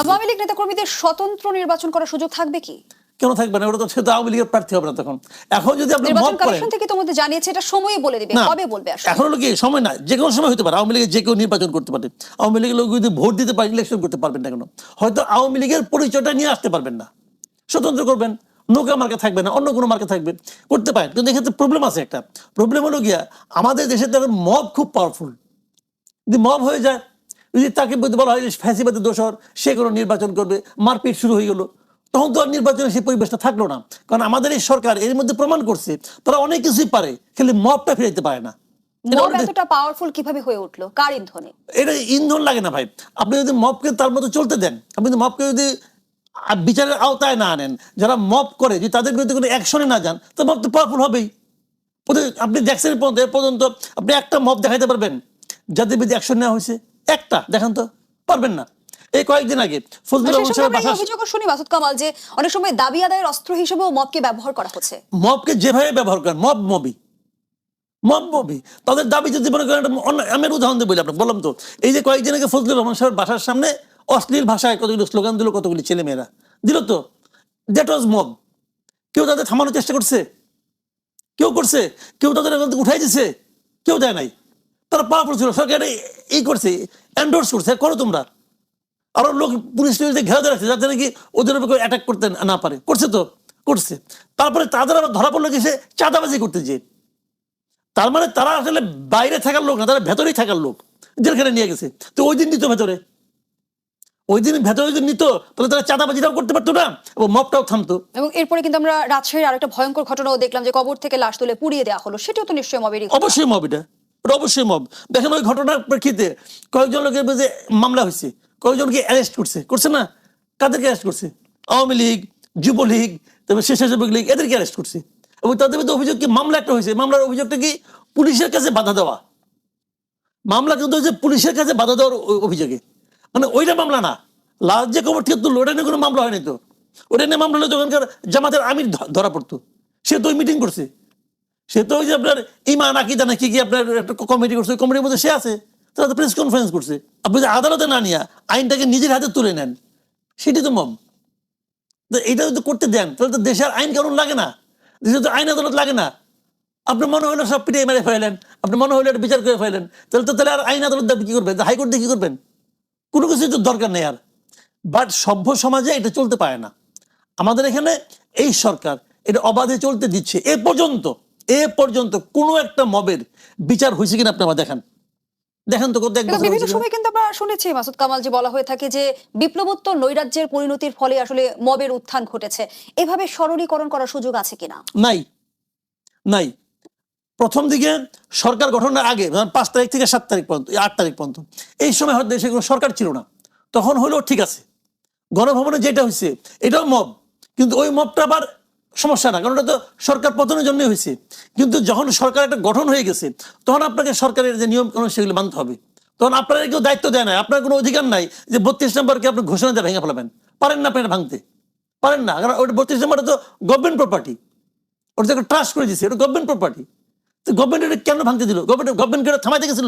আওয়ামী লীগ নেতাকর্মীদের স্বতন্ত্র নির্বাচন করার সুযোগ থাকবে কি? কেন থাকবে না? ওটা তো সে তো আওয়ামী লীগের প্রার্থী হবে না তখন। এখন যদি আপনি নির্বাচন মব করেন, কমিশন থেকে তোমাদের জানিয়েছে এটা সময়ে বলে দিবে, কবে বলবে আসলে? এখন হলো কি সময় না, যে কোনো সময় হতে পারে। আওয়ামী লীগের যে কেউ নির্বাচন করতে পারে। আওয়ামী লীগের লোক যদি ভোট দিতে পারে, ইলেকশন করতে পারবেন না কেন? হয়তো আওয়ামী লীগের পরিচয়টা নিয়ে আসতে পারবেন না, স্বতন্ত্র করবেন, নৌকা মার্কা থাকবে না, অন্য কোনো মার্কা থাকবে, করতে পারেন। কিন্তু এক্ষেত্রে প্রবলেম আছে একটা। প্রবলেম হলো গিয়া আমাদের দেশে তো এখন মব খুব পাওয়ারফুল। যদি মব হয়ে যায়, যদি তাকে বলা হয় ফ্যাসিবাদের দোষর, সে কোনো নির্বাচন করবে, মারপিট শুরু হয়ে গেল, তখন তো আর নির্বাচনের সেই পরিবেশটা থাকলো না। কারণ আমাদের এই সরকার এর মধ্যে প্রমাণ করছে তারা অনেক কিছুই পারে, খালি মবটা ফিরাইতে পারে না। মব এতটা পাওয়ারফুল কিভাবে হয়ে উঠলো, কার ইন্ধনে? এটা ইন্ধন লাগে না ভাই। আপনি যদি মবকে তার মতো চলতে দেন, আপনি যদি মবকে যদি বিচারের আওতায় না আনেন, যারা মব করে যদি তাদের বিরুদ্ধে কোনো অ্যাকশনে না যান, তো মব তো পাওয়ারফুল হবেই। আপনি দেখছেন এ পর্যন্ত আপনি একটা মব দেখাইতে পারবেন যাদের বিরুদ্ধে অ্যাকশন নেওয়া হয়েছে? একটা দেখান তো, পারবেন না। এই কয়েকদিন আগে ফজলুর রহমান সাহেবের বাসা, অভিযোগ শুনি মাসুদ কামাল যে অনেক সময় দাবি আদায়ের অস্ত্র হিসেবেও মবকে ব্যবহার করা হচ্ছে। মবকে যেভাবে ব্যবহার করেন, মব তাদের দাবি যদি মনে করেন, আমি উদাহরণ দিয়ে বলি আপনাকে, বললাম তো, এই যে কয়েকদিন আগে ফজলুর রহমান সাহেবের বাসার সামনে অশ্লীল ভাষায় কতগুলো স্লোগান দিল, কতগুলি ছেলেমেয়েরা দিল, তো দ্যাট ওয়াজ মব। কেউ তাদের থামানোর চেষ্টা করছে? কেউ করছে? কেউ তাদের উঠাই দিছে? কেউ দেয় নাই। তারা পাওয়ারফুল ছিল, সরকার এই করছে, এন্ডোর্স করছে, করো তোমরা। আরো লোক পুলিশ ঘেরা রাখছে যাতে নাকি ওদের উপর অ্যাটাক করতে না পারে, করছে তো করছে। তারপরে তাদের আবার ধরা পড়লো কি, সে চাঁদাবাজি করতে যে। তার মানে তারা আসলে বাইরে থাকার লোক না, তারা ভেতরেই থাকার লোক, জেলখানে নিয়ে গেছে। তো ওই দিন নিত ভেতরে, ওই দিন ভেতরে যদি নিত, তাহলে তারা চাঁদাবাজিটাও করতে পারতো না এবং মবটাও থামতো। এবং এরপরে কিন্তু আমরা রাজশাহীর আরেকটা ভয়ঙ্কর ঘটনাও দেখলাম যে কবর থেকে লাশ তুলে পুড়িয়ে দেওয়া হলো, সেটাও তো নিশ্চয়ই মবেরই। অবশ্যই মব, এটা অবশ্যই মব। দেখেন ওই ঘটনার প্রেক্ষিতে কয়েকজন লোকের বিরুদ্ধে মামলা হয়েছে, কয়েকজনকে অ্যারেস্ট করছে না? কাদেরকে অ্যারেস্ট করছে? আওয়ামী লীগ, যুবলীগ, তারপর স্বেচ্ছাসেবক লীগ, এদেরকে অ্যারেস্ট করছে। এবং তাদের বিরুদ্ধে অভিযোগ কি, মামলা একটা হয়েছে, মামলার অভিযোগটা কি পুলিশের কাছে বাধা দেওয়া। মামলা কিন্তু হচ্ছে পুলিশের কাছে বাধা দেওয়ার অভিযোগে, মানে ওইটা মামলা না। লাশ যে কবর থেকে তুললো, ওটা নিয়ে কোনো মামলা হয়নি তো। ওটা নিয়ে মামলা হলে যখনকার জামাতের আমির ধরা পড়তো, সে তো ওই মিটিং করছে, সে তো ওই যে আপনার ইমান আকিদা নাকি কি আপনার একটা কমিটি করছে, ওই কমিটির মধ্যে সে আছে, তারা তো প্রেস কনফারেন্স করছে। আপনি যে আদালতে না নিয়ে আইনটাকে নিজের হাতে তুলে নেন, সেটি তো মব। এটা যদি করতে দেন, তাহলে তো দেশের আইন কানুন লাগে না, দেশে তো আইন আদালত লাগে না। আপনার মনে হলো সব পিটিয়ে মেরে ফেলেন, আপনার মনে হলো এটা বিচার করে ফেলেন, তাহলে আর আইন আদালত কি করবেন? হাইকোর্ট দিয়ে কি করবেন? কোনো কিছু তো দরকার নেই আর। বাট সভ্য সমাজে এটা চলতে পারে না। আমাদের এখানে এই সরকার এটা অবাধে চলতে দিচ্ছে। এ পর্যন্ত কোনো একটা মবের বিচার হয়েছে কিনা আপনি আমার দেখান তো। বিভিন্ন সময় কিন্তু আমরা শুনেছি মাসুদ কামাল যে বলা হয়ে থাকে যে বিপ্লবোত্তর নৈরাজ্যের পরিণতির ফলে আসলে মবের উত্থান ঘটেছে। এভাবে সরলীকরণ করার সুযোগ আছে কিনা? নাই। প্রথম দিকে সরকার গঠনের আগে 5 তারিখ থেকে 7 তারিখ পর্যন্ত, 8 তারিখ পর্যন্ত, এই সময় হয়তো দেশে কোনো সরকার ছিল না, তখন হলো ঠিক আছে। গণভবনে যেটা হয়েছে এটাও মব, কিন্তু ওই মবটা আবার সমস্যা না, কারণ ওটা তো সরকার পতনের জন্য হয়েছে। কিন্তু যখন সরকার একটা গঠন হয়ে গেছে, তখন আপনাকে সরকারের যে নিয়ম কানুন সেগুলো মানতে হবে। তখন আপনার কেউ দায়িত্ব দেয় না, আপনার কোনো অধিকার নাই যে 32 নম্বরকে আপনি ঘোষণা দিয়ে ভেঙে ফেলাবেন। পারেন না, আপনি এটা ভাঙতে পারেন না, কারণ ওটা 32 নম্বরটা তো গভর্নমেন্ট প্রপার্টি, ওটা ট্রাস্ট করে দিচ্ছে, এটা গভর্নমেন্ট প্রপার্টি। তো গভর্নমেন্ট এটা কেন ভাঙতে দিল? গভর্নমেন্ট থামাইতে গেছিল?